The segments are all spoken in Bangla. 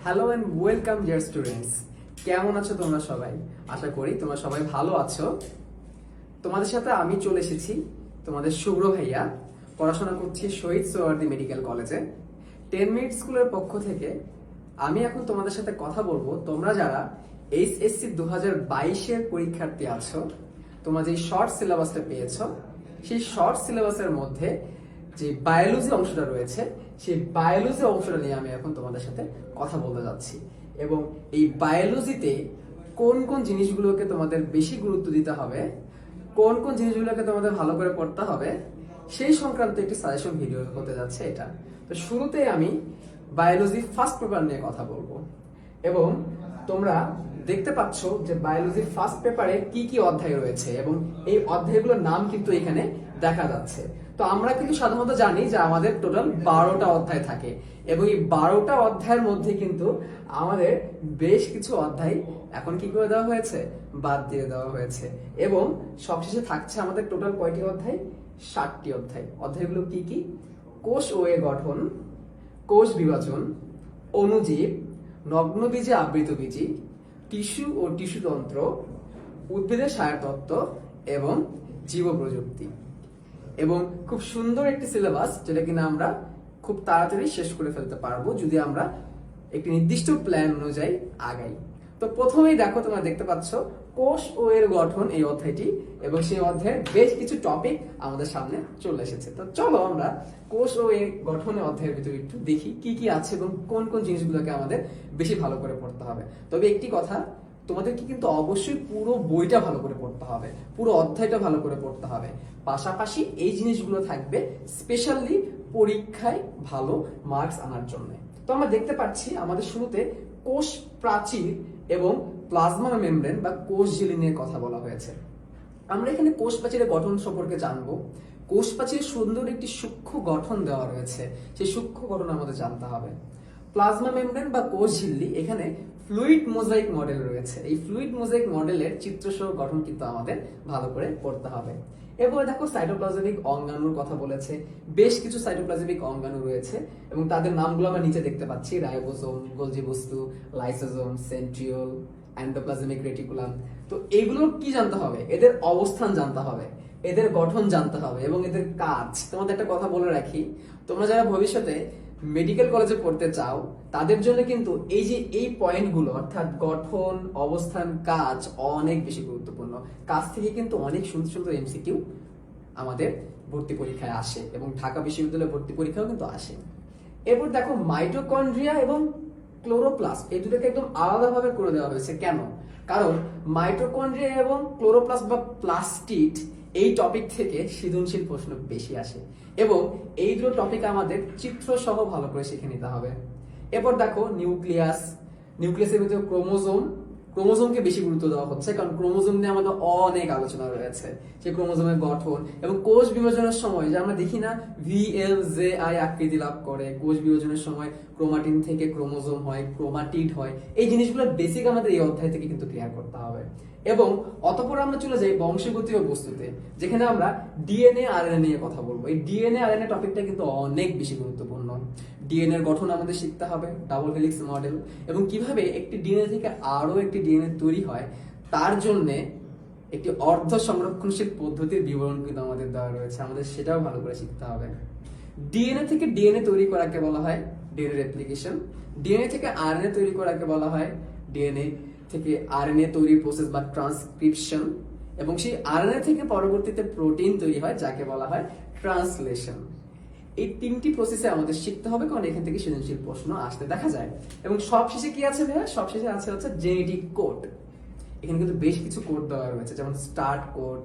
Hello and welcome dear students. কেমন আছো তোমরা সবাই? আশা করি তোমরা সবাই ভালো আছো। তোমাদের সাথে আমি চলে এসেছি, তোমাদের শুভ্র ভাইয়া। পড়াশোনা করছি শহীদ সোহরাওয়ার্দী মেডিকেল কলেজে 10 মিনিট স্কুলের পক্ষ থেকে। আমি এখন তোমাদের সাথে কথা বলবো, তোমরা যারা এইচএসসি 2022-এর পরীক্ষার্থী আছো, তোমরা যে শর্ট সিলেবাসটা পেয়েছো, সেই শর্ট সিলেবাসের মধ্যে যে বায়োলজি অংশটা রয়েছে, সেই বায়োলজি অংশটা নিয়ে আমি এখন তোমাদের সাথে কথা বলতে যাচ্ছি। এবং এই বায়োলজিতে কোন কোন জিনিসগুলোকে তোমাদের বেশি গুরুত্ব দিতে হবে, কোন কোন জিনিসগুলোকে তোমাদের ভালো করে পড়তে হবে, সেই সংক্রান্ত একটি সাজেশন ভিডিও হতে যাচ্ছে এটা। তো শুরুতে আমি বায়োলজি ফার্স্ট পেপার নিয়ে কথা বলবো। এবং তোমরা দেখতে পাচ্ছ যে বায়োলজির ফার্স্ট পেপারে কি কি অধ্যায় রয়েছে এবং এই অধ্যায়গুলোর নাম কিন্তু এখানে দেখা যাচ্ছে। তো আমরা কিন্তু সাধারণত জানি যে আমাদের টোটাল 12টা অধ্যায় থাকে এবং এই 12টা অধ্যায়ের মধ্যে কিন্তু আমাদের বেশ কিছু অধ্যায় এখন কি করে দেওয়া হয়েছে, বাদ দিয়ে দেওয়া হয়েছে। এবং সবশেষে থাকছে আমাদের টোটাল কয়টি অধ্যায়? 7টি অধ্যায়। অধ্যায়গুলো কি কি? কোষ ও এর গঠন, কোষ বিভাজন, অণুজীব, নগ্নবীজে আবৃতবীজী, টিস্যু ও টিস্যুতন্ত্র, উদ্ভিদের সারতত্ত্ব এবং জীব প্রযুক্তি। এবং খুব সুন্দর একটি সিলেবাস, যেটা কিনা আমরা খুব তাড়াতাড়ি শেষ করে ফেলতে পারবো যদি আমরা একটি নির্দিষ্ট প্ল্যান অনুযায়ী আগাই। তো প্রথমেই দেখো, তোমরা দেখতে পাচ্ছ কোষ ও এর গঠন এই অধ্যায়টি, এবং সেই অধ্যায়ের বেশ কিছু টপিক আমাদের সামনে চলে এসেছে। তো চলো আমরা কোষ ও এর গঠনের অধ্যায়ের ভিতরে একটু দেখি কি কি আছে এবং কোন কোন জিনিসগুলোকে আমাদের বেশি ভালো করে পড়তে হবে। তবে একটি কথা, তোমাদেরকে কিন্তু অবশ্যই পুরো বইটা ভালো করে পড়তে হবে, পুরো অধ্যায়টা ভালো করে পড়তে হবে। পাশাপাশি এই জিনিসগুলো থাকবে স্পেশালি পরীক্ষায় ভালো মার্কস আনার জন্য। তো আমরা দেখতে পাচ্ছি আমাদের শুরুতে কোষ প্রাচীর এবং প্লাজমা মেমব্রেন বা কোষ ঝিল্লি নিয়ে কথা বলা হয়েছে। আমরা এখানে কোষ প্রাচীরের গঠন সম্পর্কে জানবো। কোষ প্রাচীরের সুন্দর একটি সূক্ষ্ম গঠন দেওয়া রয়েছে, সেই সূক্ষ্ম গঠন আমাদের জানতে হবে। প্লাজমা মেমব্রেন বা কোষ ঝিল্লি, এখানে ফ্লুইড মোজাইক মডেল রয়েছে। এই ফ্লুইড মোজাইক মডেলের চিত্রসহ গঠন কিন্তু আমাদের ভালো করে পড়তে হবে। এরপরে দেখো সাইটোপ্লাজমিক অঙ্গাণুর কথা বলেছে। বেশ কিছু সাইটোপ্লাজমিক অঙ্গাণু রয়েছে এবং তাদের নামগুলো আমরা নিচে দেখতে পাচ্ছি: রাইবোসোম, গোলজি বস্তু, লাইসোসোম, সেন্ট্রিওল, এন্ডোপ্লাজমিক রেটিকুলাম। তো এগুলো কি জানতে হবে? এদের অবস্থান জানতে হবে, এদের গঠন জানতে হবে এবং এদের কাজ। তোমাদের একটা কথা বলে রাখি, তোমরা যারা ভবিষ্যতে মেডিকেল কলেজে পড়তে চাও, তাদের জন্য কিন্তু এই যে এই পয়েন্টগুলো, অর্থাৎ গঠন, অবস্থান, কাজ অনেক বেশি গুরুত্বপূর্ণ। কাজ থেকে কিন্তু অনেক সুন্দর সুন্দর এমসিকিউ আমাদের ভর্তি পরীক্ষায় আসে এবং ঢাকা বিশ্ববিদ্যালয়ের ভর্তি পরীক্ষাও কিন্তু আসে। এরপর দেখো মাইটোকন্ড্রিয়া এবং ক্লোরোপ্লাস্ট, এই দুটোকে একদম আলাদাভাবে করে দেওয়া হয়েছে। কেন? কারণ মাইটোকন্ড্রিয়া এবং ক্লোরোপ্লাস্ট বা প্লাস্টিড এই টপিক থেকে সৃজনশীল প্রশ্ন বেশি আসে এবং এই দুটো টপিক আমাদের চিত্র সহ ভালো করে শিখে নিতে হবে। এরপর দেখো নিউক্লিয়াস, নিউক্লিয়াসের ভিতরে ক্রোমোজোম, ক্রোমোজোমকে বেশি গুরুত্ব দেওয়া হচ্ছে কারণ ক্রোমোজোম নিয়ে আমাদের অনেক আলোচনা রয়েছে। সেই ক্রোমোজোমের গঠন এবং কোষ বিভাজনের সময় যে আমরা দেখি না VLJI আকৃতি লাভ করে, কোষ বিভাজনের সময় ক্রোমাটিন থেকে ক্রোমোজোম হয়, ক্রোমাটিড হয়। এই জিনিসগুলো বেসিক আমাদের এই অধ্যায় থেকে কিন্তু ক্লিয়ার করতে হবে। এবং অতঃপর আমরা চলে যাই বংশগতীয় বস্তুতে, যেখানে আমরা ডিএনএ আরএনএ নিয়ে কথা বলবো। এই ডিএনএ আরএনএ টপিকটা কিন্তু অনেক বেশি গুরুত্বপূর্ণ। ডিএনএ এর গঠন আমাদের শিখতে হবে, ডাবল হেলিক্স মডেল, এবং কিভাবে একটি ডিএনএ থেকে আরো একটি ডিএনএ তৈরি হয় তার জন্য একটি অর্ধ সংরক্ষণশীল পদ্ধতির বিবরণ কিন্তু আমাদের দেওয়া রয়েছে, আমাদের সেটাও ভালো করে শিখতে হবে। ডিএনএ থেকে ডিএনএ তৈরি করাকে বলা হয় ডিএনএ রেপ্লিকেশন। ডিএনএ থেকে আরএনএ তৈরি করাকে বলা হয় ডিএনএ থেকে আরএনএ তৈরির প্রসেস বা ট্রান্সক্রিপশন। এবং সেই আরএনএ থেকে পরবর্তীতে প্রোটিন তৈরি হয়, যাকে বলা হয় ট্রান্সলেশন। এই তিনটি প্রসেসে আমাদের শিখতে হবে, কারণ এখান থেকে সৃজনশীল প্রশ্ন আসতে দেখা যায়। এবং সবশেষে কি আছে ভাইয়া? সবশেষে আছে হচ্ছে জেনেটিক কোড। এখানে কিন্তু বেশ কিছু কোড দেওয়া রয়েছে, যেমন স্টার্ট কোড,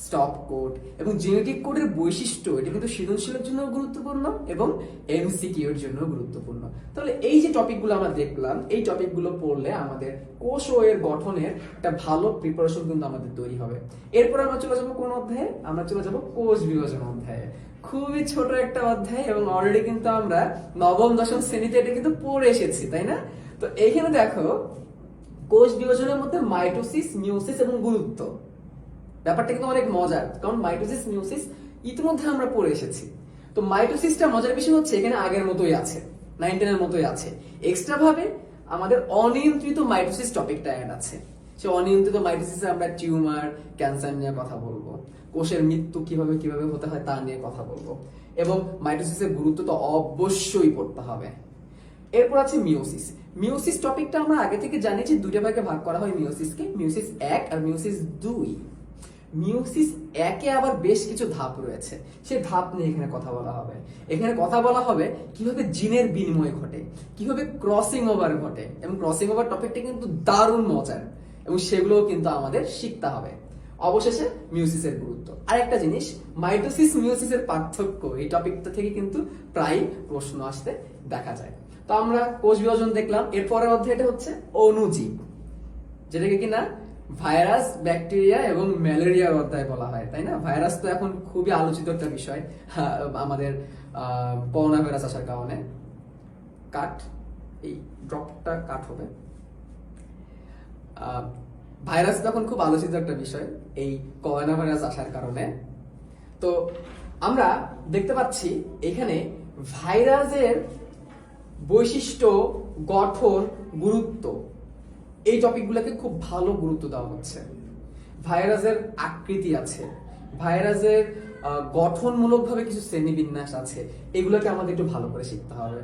স্টপ কোড। এবং জেনেটিক কোডের বৈশিষ্ট্য, এটা কিন্তু সৃজনশীলের জন্য গুরুত্বপূর্ণ এবং এমসিকিউ এর জন্য গুরুত্বপূর্ণ। তাহলে এই যে টপিকগুলো আমরা দেখলাম, এই টপিকগুলো পড়লে আমাদের কোষ ও এর গঠনের একটা ভালো প্রিপারেশন কিন্তু আমাদের তৈরি হবে। এরপর আমরা চলে যাবো কোন অধ্যায়ে? আমরা চলে যাবো কোষ বিভাজন অধ্যায়ে। খুবই ছোট একটা অধ্যায় এবং অলরেডি কিন্তু আমরা নবম দশম শ্রেণীতে এটা কিন্তু পড়ে এসেছি, তাই না? তো এইখানে দেখো কোষ বিভাজনের মধ্যে মাইটোসিস, মিওসিস এবং গুরুত্ব, ব্যাপারটা কিন্তু অনেক মজার, কারণ মাইটোসিস মিওসিস ইতিমধ্যে আমরা পড়ে এসেছি। তো মাইটোসিসটা মজার বিষয় হচ্ছে এখানে আগের মতোই আছে, 9-10 এর মতোই আছে। এক্সট্রা ভাবে আমাদের অনিয়ন্ত্রিত মাইটোসিস টপিকটা অ্যাড আছে। সে অনিয়ন্ত্রিত মাইটোসিসে আমরা টিউমার, ক্যান্সার নিয়ে কথা বলবো, কোষের মৃত্যু কিভাবে কিভাবে হতে হয় তা নিয়ে কথা বলবো, এবং মাইটোসিসের গুরুত্ব তো অবশ্যই পড়তে হবে। এরপর আছে মিওসিস। মিওসিস টপিকটা আমরা আগে থেকে জানি যে দুইটা ভাগে ভাগ করা হয় মিওসিসকে, মিওসিস 1 আর মিওসিস 2। মিওসিস 1-এ আবার বেশ কিছু ধাপ রয়েছে, সেই ধাপ নিয়ে এখানে কথা বলা হবে। এখানে কথা বলা হবে কিভাবে জিনের বিনিময় ঘটে, কিভাবে ক্রসিং ওভার ঘটে, এবং ক্রসিং ওভার টপিকটা কিন্তু দারুণ মজার, এবং সেগুলোও কিন্তু আমাদের শিখতে হবে। অবশেষে মিওসিসের গুরুত্ব। আর একটা জিনিস, মাইটোসিস মিওসিসের পার্থক্য, এই টপিকটা থেকে কিন্তু প্রায় প্রশ্ন আসতে দেখা যায়। তো আমরা কোষ বিভাজন দেখলাম। এরপরের অধ্যায়টা হচ্ছে অণুজীব, যেটাকে কিনা ভাইরাস, ব্যাকটেরিয়া এবং ম্যালেরিয়ার অধ্যায় বলা হয়, তাই না? ভাইরাস তো এখন খুবই আলোচিত একটা বিষয় আমাদের করোনা ভাইরাস আসার কারণে। কাট, এই ড্রপটা কাট হবে। ভাইরাস তখন খুব আলোচিত একটা বিষয় এই করোনা ভাইরাস আসার কারণে। তো আমরা দেখতে পাচ্ছি এখানে ভাইরাসের বৈশিষ্ট্য, গঠন, গুরুত্ব, এই টপিকগুলোকে খুব ভালো গুরুত্ব দেওয়া হচ্ছে। ভাইরাসের আকৃতি আছে, ভাইরাসের গঠনমূলকভাবে কিছু শ্রেণীবিন্যাস আছে, এগুলোকে আমাদের একটু ভালো করে শিখতে হবে।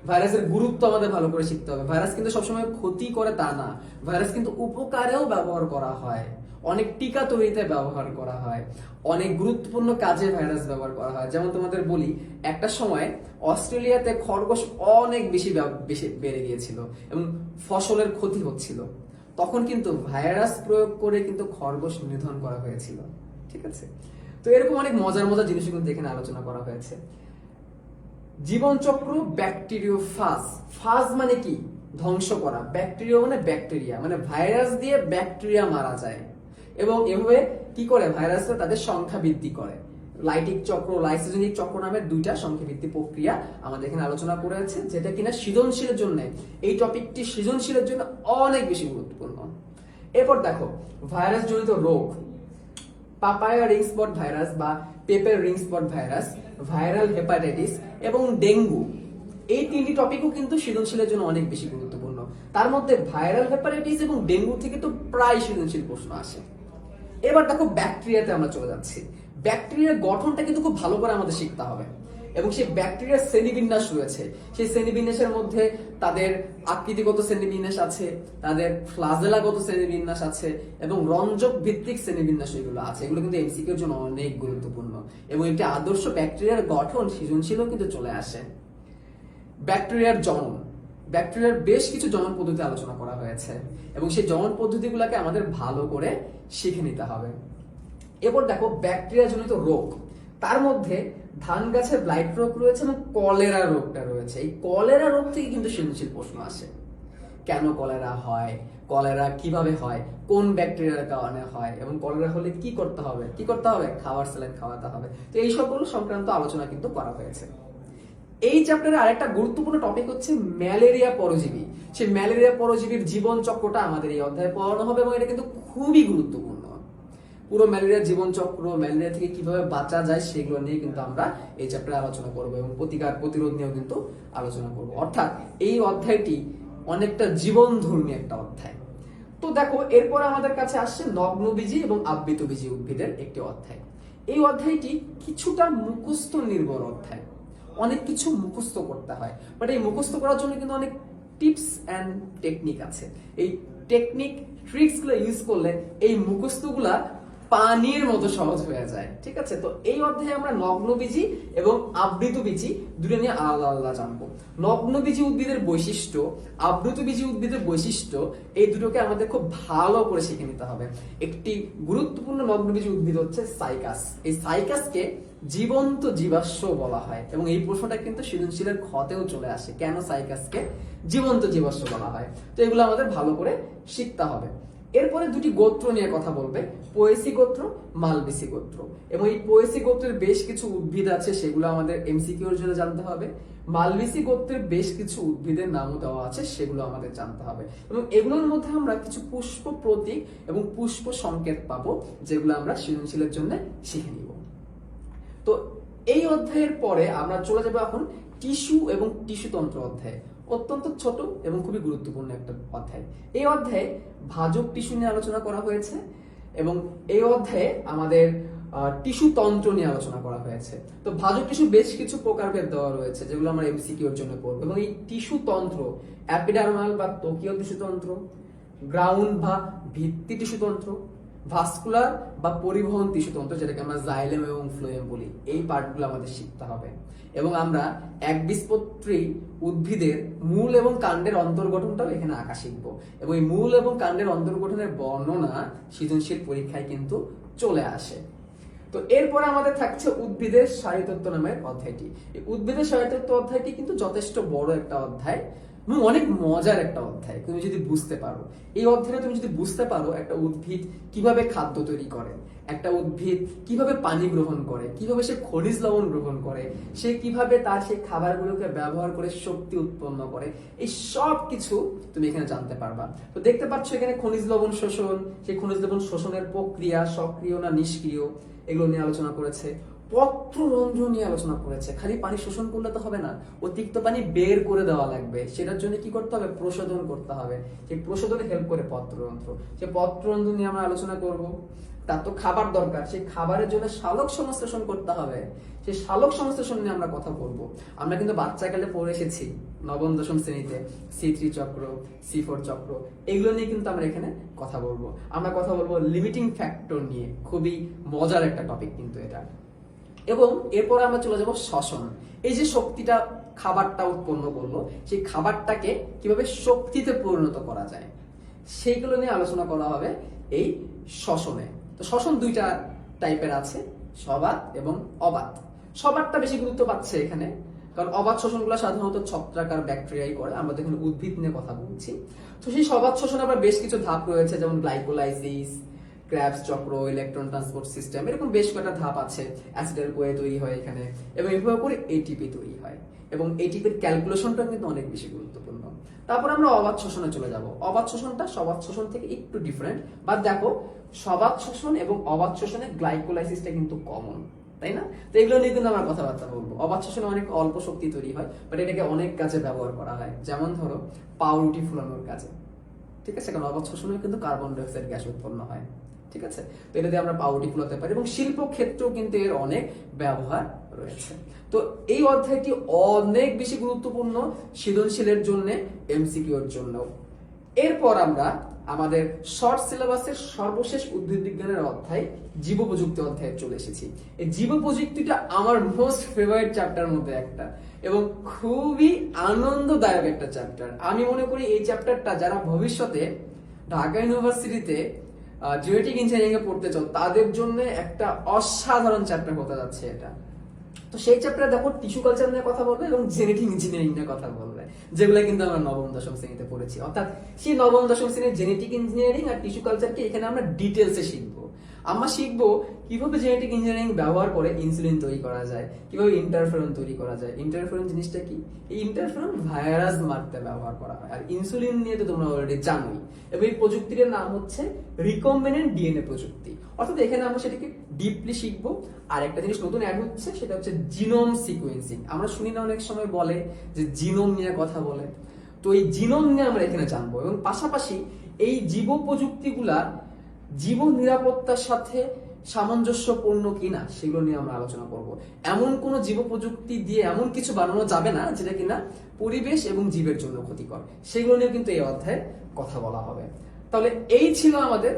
ভাইরাসের গুরুত্ব আমাদের ভালো করে শিখতে হবে। ভাইরাস কিন্তু সবসময় ক্ষতি করে তা না, ভাইরাস কিন্তু উপকারেও ব্যবহার করা হয়, অনেক টিকা তৈরিতে ব্যবহার করা হয়, অনেক গুরুত্বপূর্ণ কাজে ভাইরাস ব্যবহার করা হয়। যেমন তোমাদের বলি, একটা সময় অস্ট্রেলিয়াতে খরগোশ অনেক বেশি বেড়ে গিয়েছিল এবং ফসলের ক্ষতি হচ্ছিল, তখন কিন্তু ভাইরাস প্রয়োগ করে কিন্তু খরগোশ নিধন করা হয়েছিল। ঠিক আছে, তো এরকম অনেক মজার মজার জিনিস কিন্তু এখানে আলোচনা করা হয়েছে। জীবনচক্র, ব্যাকটেরিওফাজ। ফাজ মানে কি? ধ্বংস করা। ব্যাকটেরিয়া মানে ব্যাকটেরিয়া, মানে ভাইরাস দিয়ে ব্যাকটেরিয়া মারা যায়, এবং এভাবে কি করে ভাইরাসরা তাদের সংখ্যা বৃদ্ধি করে। লাইটিক চক্র, লাইসোজেনিক চক্র নামের দুইটা সংখ্যা বৃদ্ধি প্রক্রিয়া আমাদের এখানে আলোচনা করেছে, যেটা কিনা সৃজনশীলের জন্য, এই টপিকটি সৃজনশীলের জন্য অনেক বেশি গুরুত্বপূর্ণ। এরপর দেখো ভাইরাস জনিত রোগ, পাপায়া রিং স্পট ভাইরাস বা পেপের ring spot virus, viral hepatitis এবং ডেঙ্গু, এই তিনটি টপিকও কিন্তু সৃজনশীলের জন্য অনেক বেশি গুরুত্বপূর্ণ। তার মধ্যে ভাইরাল হেপাটাইটিস এবং ডেঙ্গু থেকে তো প্রায় সৃজনশীল প্রশ্ন আসে। এবার দেখো ব্যাকটেরিয়াতে আমরা চলে যাচ্ছি। ব্যাকটেরিয়ার গঠনটা কিন্তু খুব ভালো করে আমাদের শিখতে হবে, এবং সেই ব্যাকটেরিয়ার শ্রেণীবিন্যাস রয়েছে। সেই শ্রেণীবিন্যাসের মধ্যে তাদের আকৃতিগত শ্রেণীবিন্যাস আছে, তাদের ফ্লাজেলাগত শ্রেণীবিন্যাস আছে, এবং রঞ্জক ভিত্তিক শ্রেণীবিন্যাস এগুলো আছে। এগুলো কিন্তু এমসিকিউর জন্য অনেক গুরুত্বপূর্ণ, এবং একটি আদর্শ ব্যাকটেরিয়ার গঠন সৃজনশীলও কিন্তু চলে আসে। ব্যাকটেরিয়ার জনন, ব্যাকটেরিয়ার বেশ কিছু জনন পদ্ধতি আলোচনা করা হয়েছে, এবং সেই জনন পদ্ধতিগুলোকে আমাদের ভালো করে শিখে নিতে হবে। এরপর দেখো ব্যাকটেরিয়া জনিত রোগ, তার মধ্যে ধান গাছের ব্লাইট রোগ রয়েছে এবং কলেরা রোগটা রয়েছে। এই কলেরা রোগ থেকে কিন্তু সৃজনশীল প্রশ্ন আসে। কেন কলেরা হয়, কলেরা কিভাবে হয়, কোন ব্যাকটেরিয়ার কারণে হয়, এবং কলেরা হলে কি করতে হবে, খাবার স্যালাইন খাওয়াতে হবে। তো এই সকল সংক্রান্ত আলোচনা কিন্তু করা হয়েছে। এই চ্যাপ্টারে আরেকটা গুরুত্বপূর্ণ টপিক হচ্ছে ম্যালেরিয়া পরজীবী। সেই ম্যালেরিয়া পরজীবীর জীবন চক্রটা আমাদের এই অধ্যায়ে পড়ানো হবে, এবং এটা কিন্তু খুবই গুরুত্বপূর্ণ। পুরো ম্যালেরিয়ার জীবন চক্র, ম্যালেরিয়া থেকে কিভাবে বাঁচা যায়, সেগুলো নিয়ে কিন্তু আমরা এই চ্যাপ্টারে আলোচনা করবো, এবং প্রতিকার প্রতিরোধ নিয়েও কিন্তু আলোচনা করবো। অর্থাৎ এই অধ্যায়টি অনেকটা জীবনধর্মী একটা অধ্যায়। তো দেখো এরপর আমাদের কাছে আসছে নগ্নবীজী এবং আবৃতবীজী উদ্ভিদের একটি অধ্যায়। এই অধ্যায়টি কিছুটা মুখস্থ নির্ভর অধ্যায়, অনেক কিছু মুখস্থ করতে হয়, বাট এই মুখস্থ করার জন্য কিন্তু অনেক টিপস অ্যান্ড টেকনিক আছে। এই টেকনিক, ট্রিক্স গুলো ইউজ করলে এই মুখস্থগুলা পানির মতো সহজ হয়ে যায়। ঠিক আছে, তো এই অধ্যায়ে আমরা নগ্নবীজী এবং আবৃতবীজী দুটো নিয়ে আলাদা আলাদা জানবো। নগ্নবীজী উদ্ভিদের বৈশিষ্ট্য, আবৃতবীজী উদ্ভিদের বৈশিষ্ট্য, এই দুটোকে আমাদের খুব ভালো করে শিখে নিতে হবে। একটি গুরুত্বপূর্ণ নগ্নবীজী উদ্ভিদ হচ্ছে সাইকাস। এই সাইকাসকে জীবন্ত জীবাশ্ম বলা হয়, এবং এই প্রশ্নটা কিন্তু সৃজনশীলের খতেও চলে আসে, কেন সাইকাসকে জীবন্ত জীবাশ্ম বলা হয়। তো এগুলো আমাদের ভালো করে শিখতে হবে। এরপরে দুটি গোত্র নিয়ে কথা বলবে, পোয়েসি গোত্র, মালবেসি গোত্র, এবং এই পোয়েসি গোত্রের বেশ কিছু উদ্ভিদ আছে, সেগুলো আমাদের এমসিকিউর জন্য জানতে হবে। মালবেসি গোত্রের বেশ কিছু উদ্ভিদের নামও দেওয়া আছে, সেগুলো আমাদের জানতে হবে, এবং এগুলোর মধ্যে আমরা কিছু পুষ্প প্রতীক এবং পুষ্প সংকেত পাবো, যেগুলো আমরা সৃজনশীলের জন্য শিখে নিব। তো এই অধ্যায়ের পরে আমরা চলে যাবো এখন টিস্যু এবং টিস্যুতন্ত্র অধ্যায়ে। অত্যন্ত ছোট এবং খুবই গুরুত্বপূর্ণ একটা অধ্যায়। এই অধ্যায়ে ভাজক টিস্যু নিয়ে আলোচনা করা হয়েছে এবং এই অধ্যায়ে আমাদের টিস্যু তন্ত্র নিয়ে আলোচনা করা হয়েছে। তো ভাজক টিস্যু বেশ কিছু প্রকারভেদ দেওয়া রয়েছে যেগুলো আমরা এমসিকিউ এর জন্য পড়বো, এবং এই টিস্যু তন্ত্র অ্যাপিডার্মাল বা ত্বকীয় টিস্যু তন্ত্র, গ্রাউন্ড বা ভিত্তি টিস্যু তন্ত্র, ভাস্কুলার বা পরিবহন টিস্যু তন্ত্র যেটাকে আমরা জাইলেম এবং ফ্লোয়েম বলি, এই পার্টগুলো আমাদের শিখতে হবে। এবং আমরা একবীজপত্রী উদ্ভিদের মূল এবং কাণ্ডের অন্তর্গঠনটাও এখানে আঁকা শিখবো, এবং এই মূল এবং কাণ্ডের অন্তর্গঠনের বর্ণনা সৃজনশীল পরীক্ষায় কিন্তু চলে আসে। তো এরপর আমাদের থাকছে উদ্ভিদের শারীরতত্ত্ব নামের অধ্যায়টি। এই উদ্ভিদের শারীরতত্ত্ব অধ্যায়টি কিন্তু যথেষ্ট বড় একটা অধ্যায় এবং অনেক মজার একটা অধ্যায় তুমি যদি বুঝতে পারো। এই অধ্যায়ে তুমি যদি বুঝতে পারো একটা উদ্ভিদ কিভাবে খাদ্য তৈরি করে, একটা উদ্ভিদ কিভাবে পানি গ্রহণ করে, কিভাবে সে খনিজ লবণ গ্রহণ করে, সে কিভাবে তার সেই খাবারগুলোকে ব্যবহার করে শক্তি উৎপন্ন করে, এই সব কিছু তুমি এখানে জানতে পারবা। তো দেখতে পাচ্ছ এখানে খনিজ লবণ শোষণ, সেই খনিজ লবণ শোষণের প্রক্রিয়া সক্রিয় না নিষ্ক্রিয় এগুলো নিয়ে আলোচনা করেছে। পত্ররন্ধ্র নিয়ে আলোচনা করেছে। খালি পানি শোষণ করলে তো হবে না, অতিরিক্ত পানি বের করে দেওয়া লাগবে, সেটার জন্য কি করতে হবে? প্রশোধন করতে হবে। সেই প্রশোধনে হেল্প করে পত্ররন্ধ্র, সেই পত্ররন্ধ্র নিয়ে আমরা আলোচনা করব। তার তো খাবার দরকার, সেই খাবারের জন্য শালক সংশ্লেষণ করতে হবে, সেই শালক সংশ্লেষণ নিয়ে আমরা কথা বলবো। আমরা কিন্তু বাচ্চাকালে পড়ে এসেছি নবম দশম শ্রেণীতে C3 চক্র, C4 চক্র, এগুলো নিয়ে কিন্তু আমরা এখানে কথা বলবো। আমরা কথা বলবো লিমিটিং ফ্যাক্টর নিয়ে, খুবই মজার একটা টপিক কিন্তু এটা। এবং এরপরে আমরা চলে যাব শ্বসন। এই যে শক্তিটা খাবারটা উৎপন্ন করলো, সেই খাবারটাকে কিভাবে শক্তিতে পরিণত করা যায় সেইগুলো নিয়ে আলোচনা করা হবে এই শ্বসনে। তো শ্বসন দুইটা টাইপের আছে, সবাত এবং অবাত। সবাতটা বেশি গুরুত্ব পাচ্ছে এখানে, কারণ অবাত শোষণগুলো সাধারণত ছত্রাক আর ব্যাকটেরিয়াই করে, আমরা এখানে উদ্ভিদ নিয়ে কথা বলছি। তো সেই সবাত শোষণে আবার বেশ কিছু ধাপ রয়েছে, যেমন গ্লাইকোলাইসিস, ক্র্যাবস চক্র, ইলেকট্রন ট্রান্সপোর্ট সিস্টেম, এরকম বেশ কয়েকটা ধাপ আছে। অ্যাসিটাইল কোয়ে তৈরি হয় এখানে, এবং এভাবে করে এটিপি তৈরি হয়, এবং এটিপির ক্যালকুলেশনটা কিন্তু অনেক বেশি গুরুত্বপূর্ণ। তারপর আমরা অবাত শোষণে চলে যাব। অবাত শোষণটা সবাত শোষণ থেকে একটু ডিফারেন্ট, বাট দেখো সবাত শোষণ এবং অবাত শোষণে গ্লাইকোলাইসিসটা কিন্তু কমন, তাই না? তো এগুলো নিয়ে কিন্তু আমরা কথাবার্তা বলবো। অবাত শোষণে অনেক অল্প শক্তি তৈরি হয়, বাট এটাকে অনেক কাজে ব্যবহার করা হয়, যেমন ধরো পাউরুটি ফুলানোর কাজে, ঠিক আছে? কারণ অবাত শোষণে কিন্তু কার্বন ডাইঅক্সাইড গ্যাস উৎপন্ন হয়, ঠিক আছে? তো এটা দিয়ে আমরা পাউরুটি ফুলাতে পারি, এবং শিল্প ক্ষেত্রেও কিন্তু এর অনেক ব্যবহার রয়েছে। তো এই অধ্যায়টি অনেক বেশি গুরুত্বপূর্ণ সৃজনশীলের জন্য, এমসিকিউ এর জন্য। এরপর আমরা আমাদের শর্ট সিলেবাসের সর্বশেষ উদ্ভিদ বিজ্ঞানের অধ্যায় জীব প্রযুক্তি অধ্যায়ে চলে এসেছি। এই জীব প্রযুক্তিটা আমার মোস্ট ফেভারিট চ্যাপ্টার মধ্যে একটা, এবং খুবই আনন্দদায়ক একটা চ্যাপ্টার। আমি মনে করি এই চ্যাপ্টারটা যারা ভবিষ্যতে ঢাকা ইউনিভার্সিটিতে জেনেটিক ইঞ্জিনিয়ারিং এ পড়তে চাও তাদের জন্য একটা অসাধারণ চ্যাপ্টার হতে যাচ্ছে এটা। তো সেই চ্যাপ্টারে দেখো টিস্যু কালচার নিয়ে কথা বলবে এবং জেনেটিক ইঞ্জিনিয়ারিং নিয়ে কথা বলবে, যেগুলো কিন্তু আমরা নবম দশম শ্রেণীতে পড়েছি। অর্থাৎ সেই নবম দশম শ্রেণীর জেনেটিক ইঞ্জিনিয়ারিং আর টিস্যু কালচারকে এখানে আমরা ডিটেলসে শিখবো। আমরা শিখবো কিভাবে জেনেটিক ইঞ্জিনিয়ারিং ব্যবহার করে ইনসুলিন তৈরি করা যায়, কিভাবে ইন্টারফেরন তৈরি করা যায়। ইন্টারফেরন জিনিসটা কি? এই ইন্টারফেরন ভাইরাস মারতে ব্যবহার করা হয়, আর ইনসুলিন নিয়ে তো তোমরা অলরেডি জানোই। এবং এই প্রযুক্তির নাম হচ্ছে রিকম্বিনেন্ট ডিএনএ প্রযুক্তি। অর্থাৎ এখানে আমরা সেটাকে ডিপলি শিখবো। আর একটা জিনিস নতুন অ্যাড হচ্ছে, সেটা হচ্ছে জিনোম সিকোয়েন্সিং। আমরা শুনি না অনেক সময় বলে যে জিনোম নিয়ে কথা বলে, তো এই জিনোম নিয়ে আমরা এখানে জানবো। এবং পাশাপাশি এই জীব প্রযুক্তিগুলা জীব নিরাপত্তার সাথে সামঞ্জস্যপূর্ণ কিনা সেগুলো নিয়ে আমরা আলোচনা করব। এমন কোন জীব প্রযুক্তি দিয়ে এমন কিছু বানানো যাবে না যেটা কিনা পরিবেশ এবং জীবের জন্য ক্ষতিকর, সেগুলো নিয়ে কিন্তু এই অধ্যায়ে কথা বলা হবে। তাহলে এই ছিল আমাদের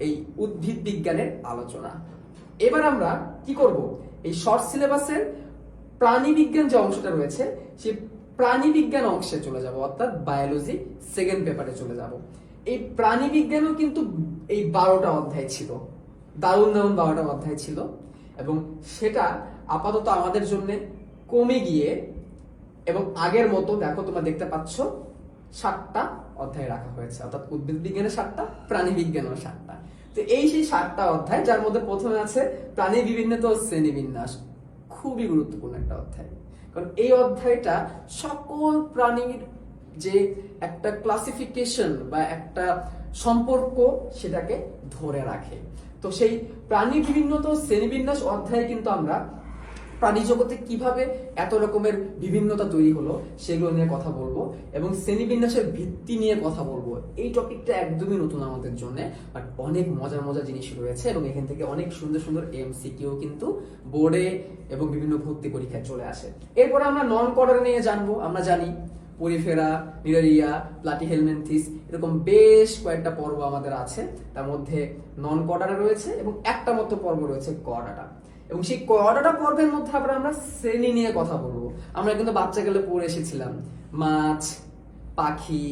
এই উদ্ভিদ বিজ্ঞানের আলোচনা। এবার আমরা কি করব? এই শর্ট সিলেবাসের প্রাণী বিজ্ঞান যে অংশটা রয়েছে সেই প্রাণী বিজ্ঞান অংশে চলে যাব, অর্থাৎ বায়োলজি সেকেন্ড পেপারে চলে যাব। এই প্রাণী বিজ্ঞানও কিন্তু এই 12টা অধ্যায় ছিল, দারুণ দারুণ 12টা অধ্যায় ছিল, এবং সেটা আপাতত আমাদের জন্য কমে গিয়ে, এবং আগের মতো দেখো তোমরা দেখতে পাচ্ছ 7টা অধ্যায় রাখা হয়েছে, অর্থাৎ উদ্ভিদ বিজ্ঞানের 7টা, প্রাণী বিজ্ঞানের 7টা। তো এই সেই 7টা অধ্যায়, যার মধ্যে প্রথমে আছে প্রাণী বিভিন্নতা ও শ্রেণীবিন্যাস। খুবই গুরুত্বপূর্ণ একটা অধ্যায়, কারণ এই অধ্যায়টা সকল প্রাণীর যে একটা ক্লাসিফিকেশন বা একটা সম্পর্ক সেটাকে ধরে রাখে। তো সেই প্রাণী বিভিন্নতা ও শ্রেণীবিন্যাস অধ্যায়ে কিন্তু আমরা প্রাণী জগতে কিভাবে এত রকমের বিভিন্নতা তৈরি হলো সেগুলো নিয়ে কথা বলবো, এবং শ্রেণীবিন্যাসের ভিত্তি নিয়ে কথা বলবো। এই টপিকটা একদমই নতুন আমাদের জন্য, বাট অনেক মজার মজার জিনিস রয়েছে, এবং এখান থেকে অনেক সুন্দর সুন্দর এমসিকিউ কিন্তু বোর্ডে এবং বিভিন্ন ভর্তি পরীক্ষায় চলে আসে। এরপরে আমরা নন কর্ডার নিয়ে জানবো। আমরা জানি পরিফেরা, মিরারিয়া, প্লাটিহেলমিনথিস, এরকম বেশ কয়েকটা পর্ব আমাদের আছে। তার মধ্যে নন কর্ডাটা রয়েছে এবং একটা মাত্র পর্ব রয়েছে কর্ডাটা, এবং সেই কর্ডাটা পর্বের মধ্যে আবার আমরা শ্রেণী নিয়ে কথা বলবো। আমরা কিন্তু বাচ্চা গেলে পড়ে এসেছিলাম মাছ, পাখি,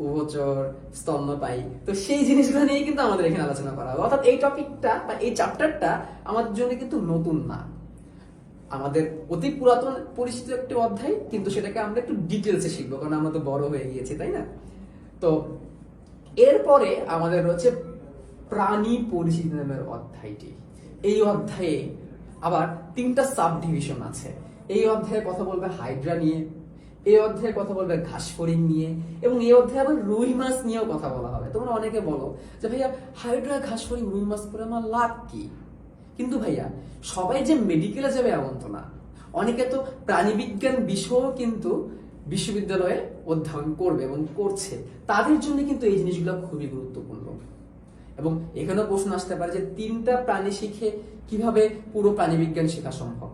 উভচর, স্তন্যপায়ী, তো সেই জিনিসগুলো নিয়ে কিন্তু আমাদের এখানে আলোচনা করা হবে। অর্থাৎ এই টপিকটা বা এই চ্যাপ্টারটা আমাদের জন্য কিন্তু নতুন না, আমাদের অতি পুরাতন পরিচিত একটি অধ্যায়, কিন্তু সেটাকে আমরা একটু ডিটেলসে শিখবো, কারণ আমরা তো বড় হয়ে গিয়েছি, তাই না? তো এরপরে আমাদের রয়েছে প্রাণী পরিচিতি নামের অধ্যায়টি। এই অধ্যায়ে আবার 3টা সাব ডিভিশন আছে। এই অধ্যায়ে কথা বলবে হাইড্রা নিয়ে, এই অধ্যায়ে কথা বলবে ঘাসফড়িং নিয়ে, এবং এই অধ্যায়ে আবার রুই মাছ নিয়েও কথা বলা হবে। তোমরা অনেকে বলো যে ভাইয়া হাইড্রা, ঘাসফড়িং, রুই মাছ করে আমার লাভ কি? কিন্তু ভাইয়া সবাই যে মেডিকেলে যাবে এমন তো না। অনেকে তো প্রাণীবিজ্ঞান বিষয়ও কিন্তু বিশ্ববিদ্যালয়ে অধ্যয়ন করবে এবং করছে, তাদের জন্য কিন্তু এই জিনিসগুলো খুবই গুরুত্বপূর্ণ। এবং এখানেও প্রশ্ন আসতে পারে যে 3টা প্রাণী শিখে কিভাবে পুরো প্রাণীবিজ্ঞান শেখা সম্ভব?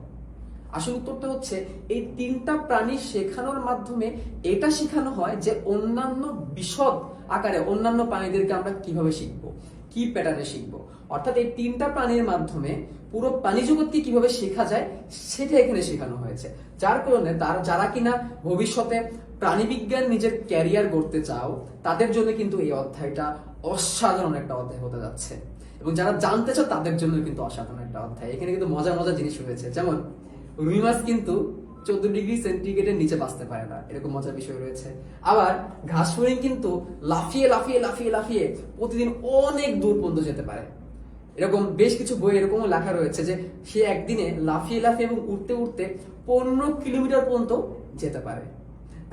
আসল উত্তরটা হচ্ছে এই 3টা প্রাণী শেখানোর মাধ্যমে এটা শেখানো হয় যে অন্যান্য বিশদ আকারে অন্যান্য প্রাণীদেরকে আমরা কিভাবে শিখবো, কি প্যাটার্নে শিখবো। অর্থাৎ এই 3টা প্রাণীর মাধ্যমে পুরো প্রাণী জগৎকে কিভাবে শেখা যায় সেটা এখানে শেখানো হয়েছে। যার কারণে যারা কিনা ভবিষ্যতে প্রাণীবিজ্ঞান নিজের ক্যারিয়ার গড়তে চাও, তাদের জন্য কিন্তু এই অধ্যায়টা অসাধারণ একটা অধ্যায় হতে যাচ্ছে, এবং যারা জানতে চাও তাদের জন্য কিন্তু অসাধারণ একটা অধ্যায়। এখানে কিন্তু মজার মজার জিনিস রয়েছে, যেমন রুই মাছ কিন্তু 14 ডিগ্রি সেন্টিগ্রেডের নিচে বাঁচতে পারে না, এরকম মজার বিষয় রয়েছে। আবার ঘাসফড়িং কিন্তু লাফিয়ে লাফিয়ে লাফিয়ে লাফিয়ে প্রতিদিন অনেক দূর পর্যন্ত যেতে পারে। এরকম বেশ কিছু বই এরকমও লেখা রয়েছে যে সে একদিনে লাফিয়ে লাফিয়ে এবং উঠতে উঠতে 15 কিলোমিটার পর্যন্ত যেতে পারে।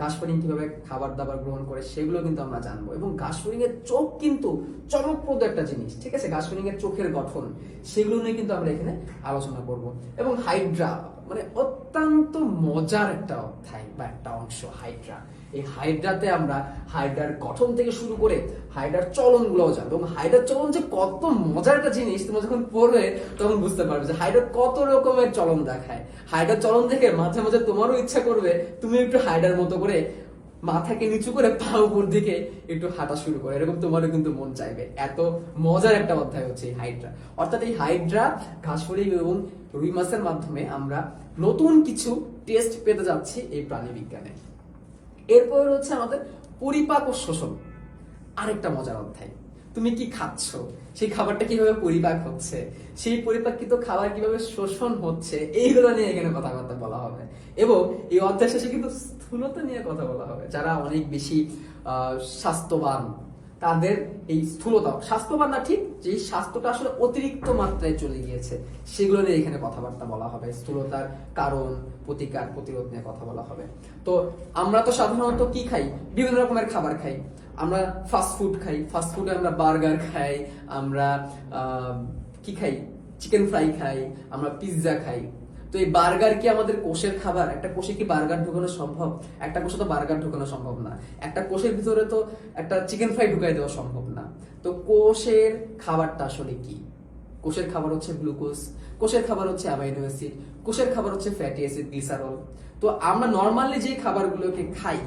ঘাসফড়িং কিভাবে খাবার দাবার গ্রহণ করে সেগুলো কিন্তু আমরা জানবো, এবং ঘাসফড়িং এর চোখ কিন্তু চমকপ্রদ একটা জিনিস, ঠিক আছে? ঘাসফড়িং এর চোখের গঠন সেগুলো নিয়ে কিন্তু আমরা এখানে আলোচনা করব। এবং হাইড্রা মানে অত্যন্ত মজার একটা অধ্যায় বা একটা অংশ হাইড্রা। এই হাইড্রাতে আমরা হাইড্রার গঠন থেকে শুরু করে হাইড্রার চলন গুলোও জানবো, এবং হাইড্রার চলন যে কত মজার একটা জিনিস তোমরা যখন পড়বে তখন বুঝতে পারবে যে হাইড্রা কত রকমের চলন দেখায়। হাইড্রার চলন দেখে মাঝে মাঝে তোমারও ইচ্ছা করবে তুমি একটু হাইড্রার মতো করে মাথাকে নিচু করে পা উপর দিকে একটু হাঁটা শুরু করে, এরকম তোমারও কিন্তু মন চাইবে। এত মজার একটা অধ্যায় হচ্ছে এই হাইড্রা। অর্থাৎ এই হাইড্রা, ঘাসফড়িং এবং রুই মাছের মাধ্যমে আমরা নতুন কিছু টেস্ট পেতে যাচ্ছি এই প্রাণী বিজ্ঞানে। এরপর হচ্ছে আমাদের পরিপাক ও শোষণ, আরেকটা মজার অধ্যায়। তুমি কি খাচ্ছ, সেই খাবারটা কিভাবে পরিপাক হচ্ছে, সেই পরিপাকিত খাবার কিভাবে শোষণ হচ্ছে, এইগুলো নিয়ে এখানে কথাবার্তা বলা হবে। এবং এই অধ্যায় শেষে কিন্তু স্থূলতা নিয়ে কথা বলা হবে। যারা অনেক বেশি স্বাস্থ্যবান তাদের এই স্থূলতা, স্বাস্থ্যবান না ঠিক, যে স্বাস্থ্যটা আসলে অতিরিক্ত মাত্রায় চলে গিয়েছে সেগুলো নিয়ে এখানে কথাবার্তা বলা হবে। স্থূলতার কারণ, প্রতিকার, প্রতিরোধ নিয়ে কথা বলা হবে। তো আমরা তো সাধারণত কি খাই, বিভিন্ন রকমের খাবার খাই। আমরা ফাস্ট ফুড খাই, ফাস্ট ফুডে আমরা বার্গার খাই, আমরা কি খাই, চিকেন ফ্রাই খাই, আমরা পিৎজা খাই। তো এই বার্গার কি আমাদের কোষের খাবার? একটা কোষে কি বার্গার ঢুকানো সম্ভব? একটা কোষে তো বার্গার ঢুকানো সম্ভব না। একটা কোষের ভিতরে তো একটা চিকেন ফ্রাই ঢুকাই দেওয়া সম্ভব না। তো কোষের খাবারটা আসলে কি? কোষের খাবার হচ্ছে গ্লুকোজ, কোষের খাবার হচ্ছে অ্যামাইনো অ্যাসিড, কোষের খাবার হচ্ছে ফ্যাটি অ্যাসিড, গ্লিসারল। তো আমরা নর্মালি যে খাবারগুলোকে খাই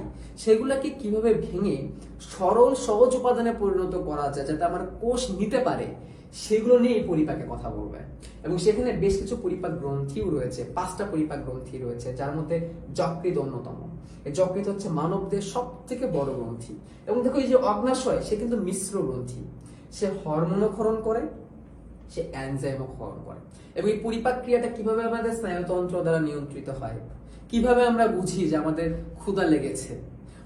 সেগুলোকে কিভাবে ভেঙে সরল সহজ উপাদানে পরিণত করা যায় যাতে আমার কোষ নিতে পারে, সেগুলো নিয়ে এই পরিপাকে কথা বলবে। এবং সেখানে বেশ কিছু পরিপাক গ্রন্থিও রয়েছে, 5টা পরিপাক গ্রন্থি রয়েছে, যার মধ্যে যকৃৎ অন্যতম। এই যকৃৎ হচ্ছে মানবদের সব থেকে বড় গ্রন্থি। এবং দেখো এই যে অগ্নাশয়, সে কিন্তু মিশ্র গ্রন্থি, সে হরমোনও ক্ষরণ করে, সে এনজাইমও ক্ষরণ করে। এবং এই পরিপাক ক্রিয়াটা কিভাবে আমাদের স্নায়ুতন্ত্র দ্বারা নিয়ন্ত্রিত হয়, কিভাবে আমরা বুঝি যে আমাদের ক্ষুধা লেগেছে,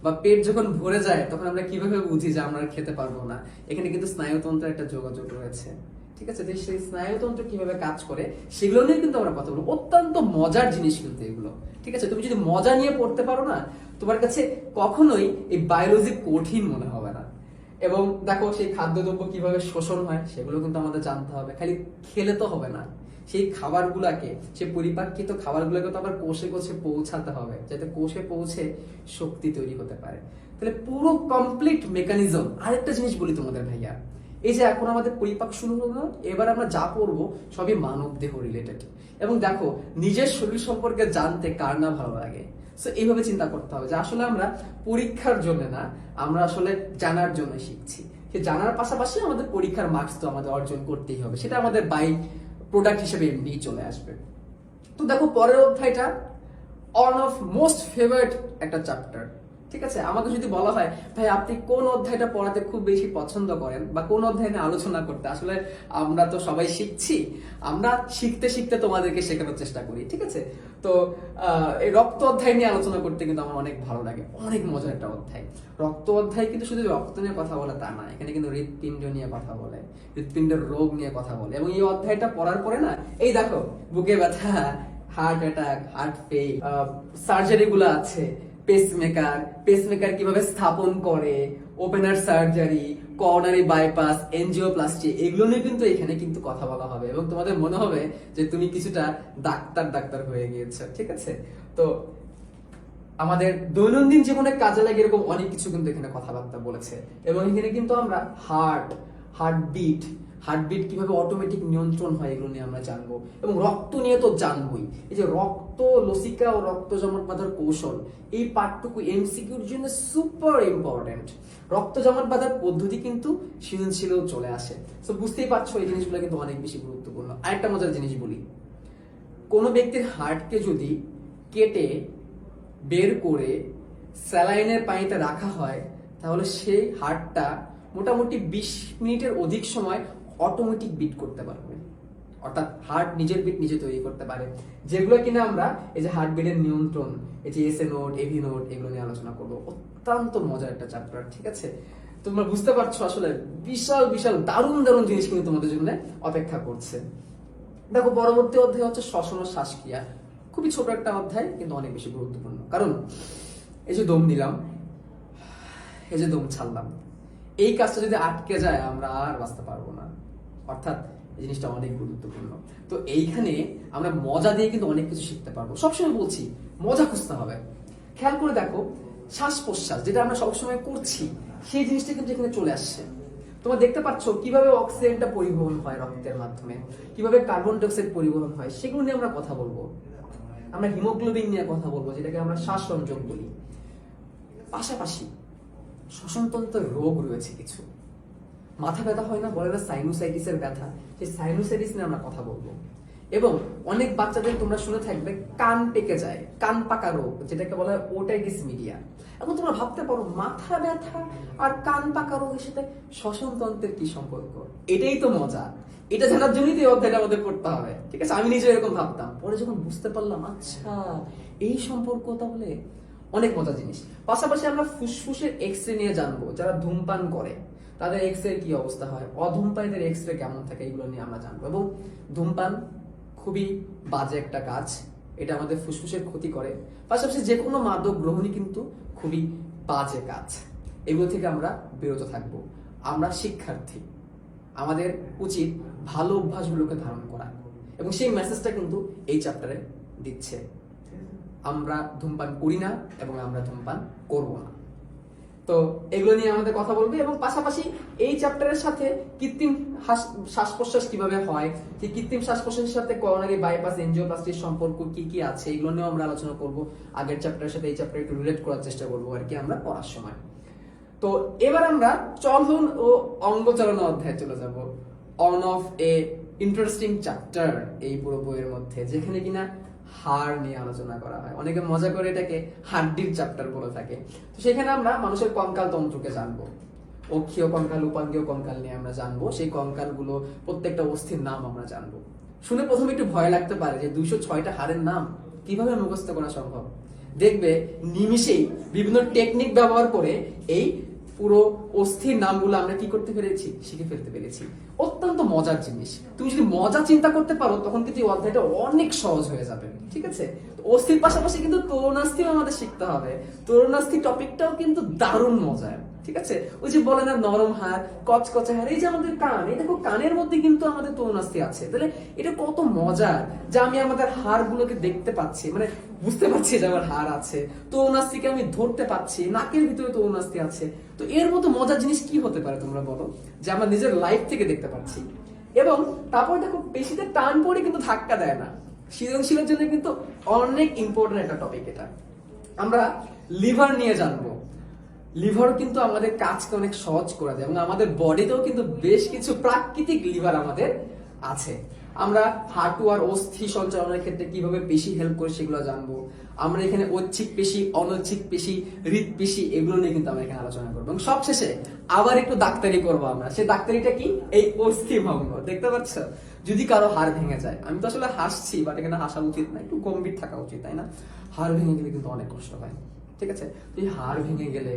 বা পেট যখন ভরে যায় তখন আমরা কিভাবে বুঝি যে আমরা খেতে পারবো না, এখানে কিন্তু স্নায়ুতন্ত্রের একটা যোগাযোগ রয়েছে। ঠিক আছে, সেই স্নায়ুতন্ত্র কিভাবে কাজ করে সেগুলো নিয়ে কিন্তু আমরা কথা বলবো। অত্যন্ত মজার জিনিস কিন্তু এগুলো। ঠিক আছে, তুমি যদি মজা নিয়ে পড়তে পারো না, তোমার কাছে কখনোই এই বায়োলজি কঠিন মনে হবে না। এবং দেখো সেই খাদ্যদ্রব্য কিভাবে শোষণ হয় সেগুলো কিন্তু আমাদের জানতে হবে। খালি খেলে তো হবে না, সেই খাবারগুলাকে, সেই পরিপাকৃত খাবারগুলোকে তো আবার কোষে কোষে পৌঁছাতে হবে, যাতে কোষে পৌঁছে শক্তি তৈরি হতে পারে। তাহলে পুরো কমপ্লিট মেকানিজম। আরেকটা জিনিস বলি তোমাদের ভাইয়া, এই যে এখন আমাদের পরিপাক শুরু হলো, এবার আমরা যা পড়বো সবই মানব দেহ রিলেটেড। এবং দেখো, নিজের শরীর সম্পর্কে জানতে কার না ভালো লাগে। সো এইভাবে চিন্তা করতে হবে যে আসলে আমরা পরীক্ষার জন্য না, আমরা আসলে জানার জন্য শিখছি। সে জানার পাশাপাশি আমাদের পরীক্ষার মার্কস তো আমাদের অর্জন করতেই হবে, সেটা আমাদের বাই প্রোডাক্ট হিসেবে এমনি চলে আসবে। তো দেখো, পরের অধ্যায়টা ওয়ান অফ মোস্ট ফেভারিট একটা চ্যাপ্টার। ঠিক আছে, আমাকে যদি বলা হয় ভাই আপনি কোন অধ্যায়টা পড়াতে খুব বেশি পছন্দ করেন বা কোন অধ্যায় নিয়ে আলোচনা করতে, আসলে আমরা তো সবাই শিখছি, আমরা শিখতে শিখতে তোমাদেরকে শেখানোর চেষ্টা করি। ঠিক আছে, তো এই রক্ত অধ্যায় নিয়ে আলোচনা করতে কিন্তু আমার অনেক ভালো লাগে, অনেক মজার একটা অধ্যায়। রক্ত অধ্যায় কিন্তু শুধু রক্ত নিয়ে কথা বলে তা না, এখানে কিন্তু হৃৎপিণ্ড নিয়ে কথা বলে, হৃৎপিণ্ডের রোগ নিয়ে কথা বলে। এবং এই অধ্যায়টা পড়ার পরে না, এই দেখো বুকে ব্যথা, heart attack, heart fail, surgery গুলো আছে, পেসমেকার কিভাবে স্থাপন করে, opener surgery, coronary bypass, angioplasty, এগুলো নিয়ে কিন্তু এখানে কিন্তু কথা বলা হবে। এবং তোমাদের মনে হবে যে তুমি কিছুটা ডাক্তার হয়ে গিয়েছো। ঠিক আছে, তো আমাদের দৈনন্দিন জীবনে কাজে লাগে এরকম অনেক কিছু কিন্তু এখানে কথাবার্তা বলেছে। এবং এখানে কিন্তু আমরা হার্টবিট কিভাবে অটোমেটিক নিয়ন্ত্রণ হয় এগুলো নিয়ে আমরা জানবো। এবং রক্ত নিয়ে তো জানবোই, এই যে রক্ত লসিকা ও রক্ত জমাট বাঁধার কৌশল, এই পার্টটুকু এমসিকিউর জন্য সুপার ইম্পর্টেন্ট। রক্ত জমাট বাঁধার পদ্ধতি কিন্তু সৃজনশীলেও চলে আসে। তো বুঝতেই পারছো এই জিনিসগুলো কিন্তু অনেক বেশি গুরুত্বপূর্ণ। আরেকটা মজার জিনিস বলি, কোনো ব্যক্তির হার্টকে যদি কেটে বের করে স্যালাইনের পানিতে রাখা হয়, তাহলে সেই হার্টটা মোটামুটি 20 মিনিটের অধিক সময় অটোমেটিক বিট করতে পারবে। অর্থাৎ হার্ট নিজের বিট নিজে তৈরি করতে পারে, যেগুলো কিনা আমরা এই যে হার্ট বিটের নিয়ন্ত্রণ, এই যে এসএ নোট, এভি নোট, এগুলো নিয়ে আলোচনা করবো। অত্যন্ত মজার একটা চ্যাপ্টার। ঠিক আছে, তোমরা বুঝতে পারছো আসলে বিশাল বিশাল দারুণ দারুণ জিনিস কিন্তু তোমাদের জন্য অপেক্ষা করছে। দেখো, পরবর্তী অধ্যায় হচ্ছে শ্বসন ও শ্বাসক্রিয়া। খুবই ছোট একটা অধ্যায়, কিন্তু অনেক বেশি গুরুত্বপূর্ণ। কারণ এই যে দম নিলাম, এই যে দম ছাড়লাম, এই কাজটা যদি আটকে যায় আমরা আর বাঁচতে পারবো না। অর্থাৎ এই জিনিসটা অনেক গুরুত্বপূর্ণ। তো এইখানে আমরা মজা দিয়ে কিন্তু অনেক কিছু শিখতে পারবো। সবসময় বলছি মজা খুঁজতে হবে। খেয়াল করে দেখো, শ্বাস প্রশ্বাস যেটা আমরা সবসময় করছি, সেই জিনিসটা কিন্তু এখানে চলে আসছে। তোমরা দেখতে পাচ্ছ কিভাবে অক্সিজেনটা পরিবহন হয় রক্তের মাধ্যমে, কিভাবে কার্বন ডাই অক্সাইড পরিবহন হয়, সেগুলো নিয়ে আমরা কথা বলবো। আমরা হিমোগ্লোবিন নিয়ে কথা বলবো, যেটাকে আমরা শ্বাস সংযোগ বলি। পাশাপাশি শ্বসনতন্ত্রের রোগ রয়েছে কিছু। মাথা ব্যথা হয় না, বলে না সাইনোসাইটিসের ব্যথা, সেই সাইনোসাইটিস নিয়ে আমরা কথা বলবো। এবং অনেক বাচ্চাদের তোমরা শুনে থাকবে কান পেকে যায়, কান পাকা রোগ, যেটাকে বলা হয় ওটাইটিস মিডিয়া। এখন তোমরা ভাবতে পারো মাথা ব্যথা আর কান পাকা রোগের সাথে শ্বসনতন্ত্রের কি সম্পর্ক? এটাই তো মজা, এটা জানার জন্যই তো এই অধ্যায়টা আমাদের পড়তে হবে। ঠিক আছে, আমি নিজে এরকম ভাবতাম, পরে যখন বুঝতে পারলাম আচ্ছা এই সম্পর্ক, তাহলে অনেক মজার জিনিস। পাশাপাশি আমরা ফুসফুসের এক্সরে নিয়ে জানবো। যারা ধূমপান করে তাদের এক্সরে কি অবস্থা হয়, অধূমপায়ীদের এক্সরে কেমন থাকে, এগুলো নিয়ে আমরা জানবো। এবং ধূমপান খুবই বাজে একটা কাজ, এটা আমাদের ফুসফুসের ক্ষতি করে। পাশাপাশি যে কোনো মাদক গ্রহণই কিন্তু খুবই বাজে কাজ, এগুলো থেকে আমরা বিরত থাকবো। আমরা শিক্ষার্থী, আমাদের উচিত ভালো অভ্যাসগুলোকে ধারণ করা, এবং সেই মেসেজটা কিন্তু এই চ্যাপ্টারে দিচ্ছে। আমরা ধূমপান করি না এবং আমরা ধূমপান করব না। তো এগুলো নিয়ে আমাদের কথা বলবে। এবং পাশাপাশি এই চ্যাপ্টারের সাথে কৃত্রিম শ্বাস প্রশ্বাস কিভাবে হয়, যে কৃত্রিম শ্বাস প্রশ্বাসের সাথে করোনারি বাইপাস, এনজিওপ্লাস্টির সম্পর্ক কি কি আছে, এগুলো নিয়েও আমরা আলোচনা করব। আগের চ্যাপ্টারের সাথে এই চ্যাপ্টার একটু রিলেট করার চেষ্টা করবো আর কি আমরা পড়ার সময়। তো এবার আমরা চলন ও অঙ্গচালনা অধ্যায়ে চলে যাব। On of A interesting chapter এই পুরো বইয়ের মধ্যে, যেখানে কিনা হাড় নিয়ে আলোচনা করা হয়। অনেকে মজা করে এটাকে হাড্ডির চ্যাপ্টার বলে থাকে। তো সেখানে আমরা মানুষের কঙ্কাল তন্ত্রকে জানবো, অক্ষীয় কঙ্কাল, উপাঙ্গীয় কঙ্কাল নিয়ে আমরা জানবো। সেই কঙ্কালগুলো প্রত্যেকটা অস্থির নাম আমরা জানবো। শুনে প্রথমে একটু ভয় লাগতে পারে যে 206টা হাড়ের নাম কিভাবে মুখস্থ করা সম্ভব। দেখবে নিমিষেই বিভিন্ন টেকনিক ব্যবহার করে এই পুরো অস্থির নামগুলো আমরা কি করতে পেরেছি, শিখে ফেলতে পেরেছি। অত্যন্ত মজার জিনিস। তুমি যদি মজা চিন্তা করতে পারো তখন কিন্তু এই অধ্যায়টা অনেক সহজ হয়ে যাবে। ঠিক আছে, অস্থির পাশাপাশি কিন্তু তরুণাস্থিও আমাদের শিখতে হবে। তরুণাস্থি টপিকটাও কিন্তু দারুণ মজার। ঠিক আছে? ওই যে বলে না নরম হাড়, কচকচে হাড়, এই যে আমাদের কান, এই দেখো কানের মধ্যে কিন্তু আমাদের তরুণাস্থি আছে। তাহলে এটা কত মজার যে আমি আমাদের হাড়গুলোকে দেখতে পাচ্ছি, মানে বুঝতে পারছি যে আমার হাড় আছে, তরুণাস্থিকে আমি ধরতে পাচ্ছি, নাকের ভিতরে তরুণাস্থি আছে। তো এর মতো মজার জিনিস কি হতে পারে তোমরা বলো, যে আমরা নিজের লাইফ থেকে দেখতে পাচ্ছি। এবং তারপর দেখো পেশিতে টান পড়ে কিন্তু ধাক্কা দেয় না। সৃজনশীলের জন্য কিন্তু অনেক ইম্পর্টেন্ট একটা টপিক এটা। আমরা লিভার নিয়ে জানবো। লিভার কিন্তু আমাদের কাজকে অনেক সহজ করে দেয়, এবং আমাদের বডিতেও কিন্তু বেশ কিছু প্রাকৃতিক লিভার আমাদের আছে। আমরা হাঁটু আর অস্থি সঞ্চালনের ক্ষেত্রে কিভাবে পেশি হেল্প করে সেগুলো জানবো। আমরা এখানে ঐচ্ছিক পেশি, অনৈচ্ছিক পেশি, হৃদপেশি, এগুলো নিয়ে কিন্তু আমরা এখানে আলোচনা করবো। এবং সবশেষে আবার একটু ডাক্তারি করবো আমরা। সেই ডাক্তারিটা কি? এই অস্থি ভঙ্গ। দেখতে পাচ্ছ, যদি কারো হাড় ভেঙে যায়, আমি তো আসলে হাসছি, বাট এখানে হাসা উচিত না, একটু গম্ভীর থাকা উচিত, তাই না? হাড় ভেঙে গেলে কিন্তু অনেক কষ্ট হয়, ঠিক আছে? তো এই হাড় ভেঙে গেলে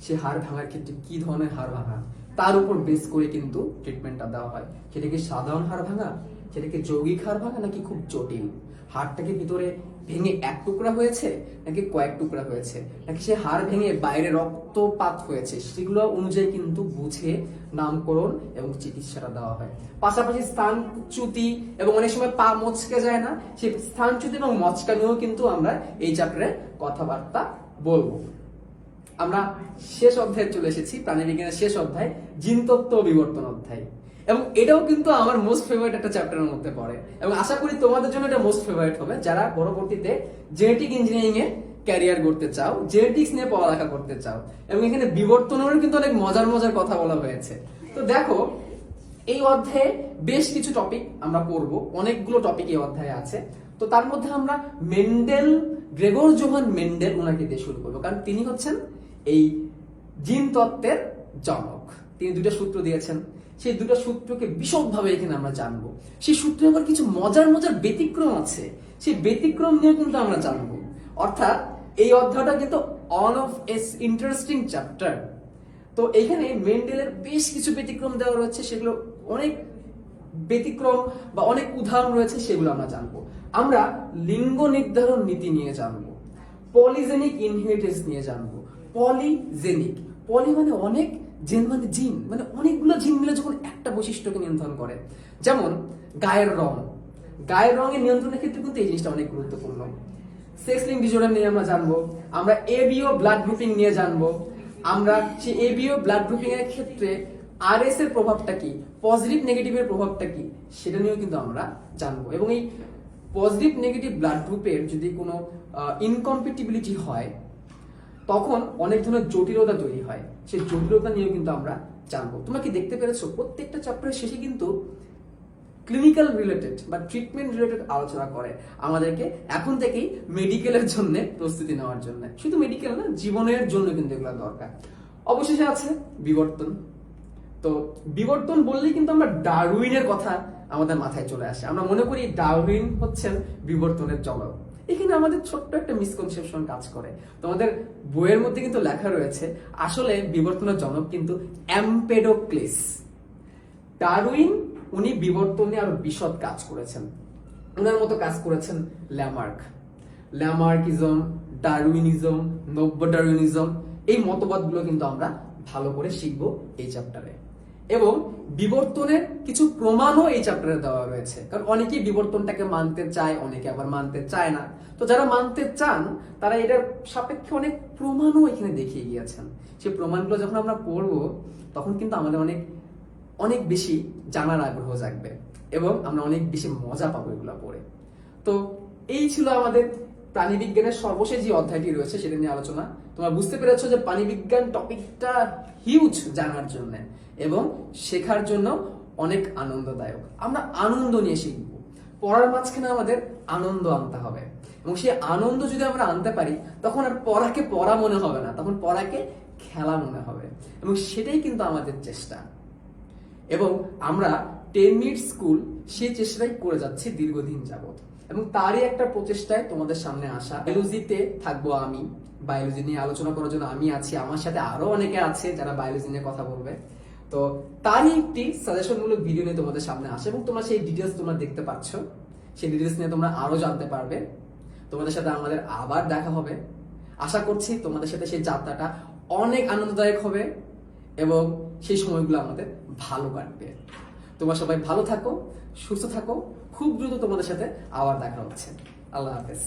সে হাড় ভাঙার ক্ষেত্রে কি ধরনের হাড় ভাঙা, তার উপর বেস করে কিন্তু ট্রিটমেন্টটা দেওয়া হয়। সেটা কি সাধারণ হাড় ভাঙা, সেটা কি যৌগিক হাড় ভাঙা, নাকি খুব জটিল? হাড়টাকে ভিতরে ভেঙে এক টুকরা হয়েছে, নাকি কয়েক টুকরা হয়েছে, নাকি সে হাড় ভেঙে বাইরে রক্তপাত হয়েছে, সেগুলো অনুযায়ী কিন্তু বুঝে নামকরণ এবং চিকিৎসাটা দেওয়া হয়। পাশাপাশি স্থানচ্যুতি এবং অনেক সময় পা মচকে যায় না, সেই স্থানচ্যুতি এবং মচকা নিয়েও কিন্তু আমরা এই চ্যাপ্টারে কথাবার্তা বলবো। আমরা শেষ অধ্যায়ে চলে এসেছি, প্রাণীবিজ্ঞানের শেষ অধ্যায়, জিনতত্ত্ব ও বিবর্তন অধ্যায়। এবং এটাও কিন্তু আমার মোস্ট ফেভারিট একটা চ্যাপ্টারের মধ্যে পড়ে, এবং আশা করি তোমাদের জন্য এটা মোস্ট ফেভারিট হবে যারা পরবর্তীতে জেনেটিক ইঞ্জিনিয়ারিং এ ক্যারিয়ার করতে চাও, জেনেটিক্স নিয়ে পড়ালেখা করতে চাও। এবং এখানে বিবর্তনেরও কিন্তু অনেক মজার মজার কথা বলা হয়েছে। তো দেখো, এই অধ্যায়ে বেশ কিছু টপিক আমরা পড়বো, অনেকগুলো টপিক এই অধ্যায়ে আছে। তো তার মধ্যে আমরা মেন্ডেল, গ্রেগর জোহান মেন্ডেল, ওনাকে দিয়ে শুরু করবো, কারণ তিনি হচ্ছেন এই জিন তত্ত্বের জনক। তিনি দুটো সূত্র দিয়েছেন, সেই দুটো সূত্রকে বিশদভাবে এখানে আমরা জানবো। সেই সূত্রে আবার কিছু মজার মজার ব্যতিক্রম আছে, সেই ব্যতিক্রম নিয়ে কিন্তু আমরা জানবো। অর্থাৎ এই অধ্যায়টা কিন্তু on of S interesting chapter. তো এখানে মেন্ডেলের বেশ কিছু ব্যতিক্রম দেওয়া রয়েছে, সেগুলো অনেক ব্যতিক্রম বা অনেক উদাহরণ রয়েছে, সেগুলো আমরা জানবো। আমরা লিঙ্গ নির্ধারণ নীতি নিয়ে জানবো, পলিজেনিক ইনহেরিটেন্স নিয়ে জানবো। পলিজেনিক, পলি মানে অনেক, জেন মানে জিন, মানে অনেকগুলো জিন মিলে যখন একটা বৈশিষ্ট্যকে নিয়ন্ত্রণ করে। যেমন গায়ের রং, গায়ের রঙের নিয়ন্ত্রণের ক্ষেত্রে কিন্তু এই জিনিসটা অনেক গুরুত্বপূর্ণ। সেক্স লিঙ্ক ডিসঅর্ডার নিয়ে আমরা জানবো। আমরা এবিও ব্লাড গ্রুপিং নিয়ে জানবো। আমরা সেই এবিও ব্লাড গ্রুপিং এর ক্ষেত্রে আরএস এর প্রভাবটা কি, পজিটিভ নেগেটিভের প্রভাবটা কি, সেটা নিয়েও কিন্তু আমরা জানবো। এবং এই পজিটিভ নেগেটিভ ব্লাড গ্রুপের যদি কোনো ইনকম্প্যাটিবিলিটি হয়, তখন অনেক ধরনের জটিলতা তৈরি হয়, সেই জটিলতা নিয়েও কিন্তু আমরা জানবো। তোমরা কি দেখতে পেরেছো, প্রত্যেকটা চ্যাপ্টারের শেষে কিন্তু ক্লিনিক্যাল রিলেটেড বা ট্রিটমেন্ট রিলেটেড আলোচনা করে আমাদেরকে এখন থেকেই মেডিকেলের জন্য প্রস্তুতি নেওয়ার জন্য। শুধু মেডিকেল না, জীবনের জন্য কিন্তু এগুলো দরকার। অবশেষে আছে বিবর্তন। তো বিবর্তন বললেই কিন্তু আমরা ডারউইনের কথা আমাদের মাথায় চলে আসে। আমরা মনে করি ডারউইন হচ্ছেন বিবর্তনের জনক। এখানে আমাদের ছোট্ট একটা মিসকনসেপশন কাজ করে। তোমাদের বইয়ের মধ্যে কিন্তু লেখা রয়েছে আসলে বিবর্তনের জনক কিন্তু এমপেডোক্লেস। ডারউইন উনি বিবর্তনে আরো বিশদ কাজ করেছেন, ওনার মতো কাজ করেছেন ল্যামার্ক। ল্যামার্কিজম, ডারউইনিজম, নব্য ডারউইনিজম, এই মতবাদগুলো কিন্তু আমরা ভালো করে শিখবো এই চ্যাপ্টারে। এবং বিবর্তনের কিছু প্রমাণও এই চ্যাপ্টারে দেওয়া রয়েছে, কারণ অনেকেই বিবর্তনটাকে মানতে চায়, অনেকে আবার মানতে চায় না। তো যারা মানতে চান তারা এটার সাপেক্ষে অনেক প্রমাণও এখানে দেখিয়ে গিয়েছেন। সেই প্রমাণগুলো যখন আমরা পড়বো, তখন কিন্তু আমাদের অনেক অনেক বেশি জানার আগ্রহ জাগবে এবং আমরা অনেক বেশি মজা পাবো এগুলো পড়ে। তো এই ছিল আমাদের প্রাণীবিজ্ঞানের সর্বশেষ যে অধ্যায়টি রয়েছে সেটা নিয়ে আলোচনা। তোমরা বুঝতে পেরেছো যে প্রাণীবিজ্ঞান টপিকটা হিউজ জানার জন্য এবং শেখার জন্য অনেক আনন্দদায়ক। আমরা আনন্দ নিয়ে শিখবো, পড়ার মাঝখানে আমাদের আনন্দ আনতে হবে, এবং সেই আনন্দ যদি আমরা আনতে পারি তখন আর পড়াকে পড়া মনে হবে না, তখন পড়াকে খেলা মনে হবে। এবং সেটাই কিন্তু আমাদের চেষ্টা। এবং আমরা 10 মিনিট স্কুল সেই চেষ্টাই করে যাচ্ছি দীর্ঘদিন যাবত, এবং তারই একটা প্রচেষ্টায় তোমাদের সামনে আসা। বায়োলজিতে থাকবো আমি, বায়োলজি নিয়ে আলোচনা করার জন্য আমি আছি, আমার সাথে আরো অনেকে আছে যারা বায়োলজি নিয়ে কথা বলবে। তো তারই একটি সাজেশনমূলক ভিডিও নিয়ে তোমাদের সামনে আসে, এবং তোমরা সেই ডিটেলস তোমরা দেখতে পাচ্ছ, সেই ডিটেলস নিয়ে তোমরা আরো জানতে পারবে। তোমাদের সাথে আমাদের আবার দেখা হবে। আশা করছি তোমাদের সাথে সেই যাত্রাটা অনেক আনন্দদায়ক হবে এবং সেই সময়গুলো আমাদের ভালো কাটবে। তোমরা সবাই ভালো থাকো, সুস্থ থাকো। খুব দ্রুত তোমাদের সাথে আবার দেখা হচ্ছে। আল্লাহ হাফেজ।